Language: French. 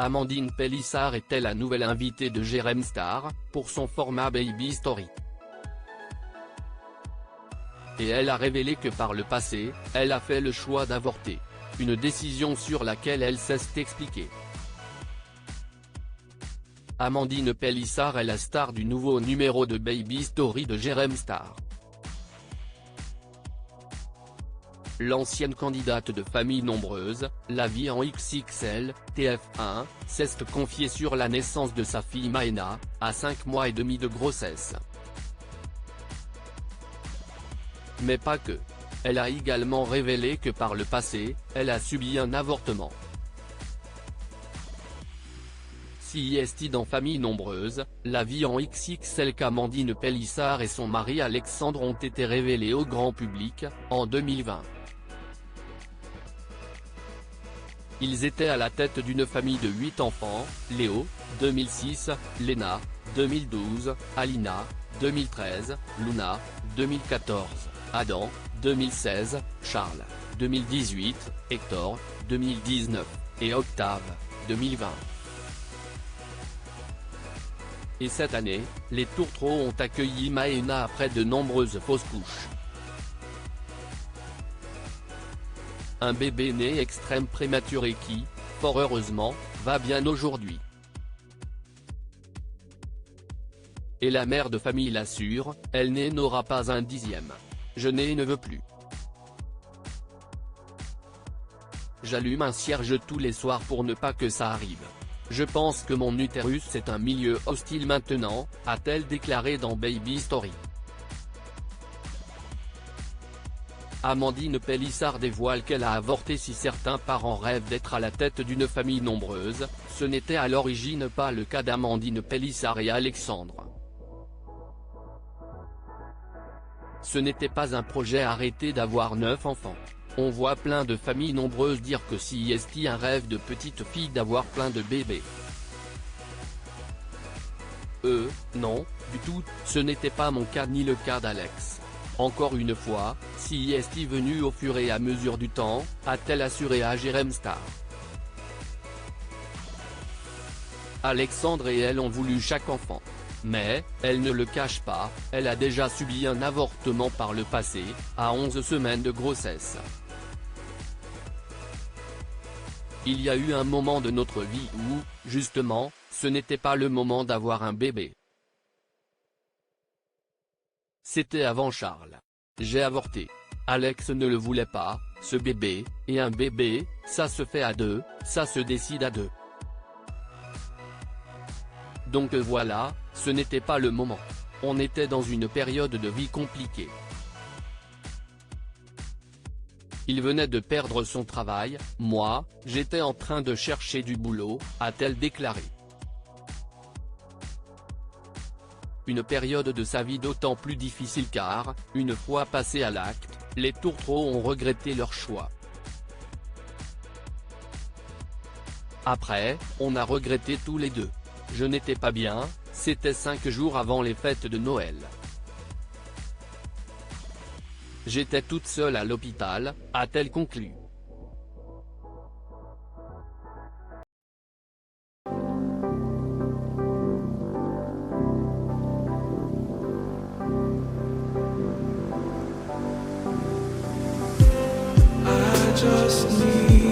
Amandine Pélissard était la nouvelle invitée de Jérém Star, pour son format Baby Story. Et elle a révélé que par le passé, elle a fait le choix d'avorter. Une décision sur laquelle elle s'est expliquée. Amandine Pélissard est la star du nouveau numéro de Baby Story de Jérém Star. L'ancienne candidate de Famille Nombreuse, La Vie en XXL, TF1, s'est confiée sur la naissance de sa fille Maëna, à 5 mois et demi de grossesse. Mais pas que. Elle a également révélé que par le passé, elle a subi un avortement. CIST dans Famille Nombreuse, La Vie en XXL qu'Amandine Pélissard et son mari Alexandre ont été révélés au grand public, en 2020. Ils étaient à la tête d'une famille de 8 enfants, Léo, 2006, Léna, 2012, Alina, 2013, Luna, 2014, Adam, 2016, Charles, 2018, Hector, 2019, et Octave, 2020. Et cette année, les tourtereaux ont accueilli Maëna après de nombreuses fausses couches. Un bébé né extrême prématuré qui, fort heureusement, va bien aujourd'hui. Et la mère de famille l'assure, elle n'aura pas un dixième. Je ne veux plus. J'allume un cierge tous les soirs pour ne pas que ça arrive. Je pense que mon utérus est un milieu hostile maintenant, a-t-elle déclaré dans Baby Story. Amandine Pélissard dévoile qu'elle a avorté. Si certains parents rêvent d'être à la tête d'une famille nombreuse, ce n'était à l'origine pas le cas d'Amandine Pélissard et Alexandre. Ce n'était pas un projet arrêté d'avoir 9 enfants. On voit plein de familles nombreuses dire que CIST un rêve de petite fille d'avoir plein de bébés. Non, du tout, ce n'était pas mon cas ni le cas d'Alex. Encore une fois, CIST venu au fur et à mesure du temps, a-t-elle assuré à Jérém Star. Alexandre et elle ont voulu chaque enfant. Mais, elle ne le cache pas, elle a déjà subi un avortement par le passé, à 11 semaines de grossesse. Il y a eu un moment de notre vie où, justement, ce n'était pas le moment d'avoir un bébé. C'était avant Charles. J'ai avorté. Alex ne le voulait pas, ce bébé, et un bébé, ça se fait à deux, ça se décide à deux. Donc voilà, ce n'était pas le moment. On était dans une période de vie compliquée. Il venait de perdre son travail, moi, j'étais en train de chercher du boulot, a-t-elle déclaré. Une période de sa vie d'autant plus difficile car, une fois passé à l'acte, les tourtereaux ont regretté leur choix. Après, on a regretté tous les deux. Je n'étais pas bien, c'était 5 jours avant les fêtes de Noël. J'étais toute seule à l'hôpital, a-t-elle conclu. I just need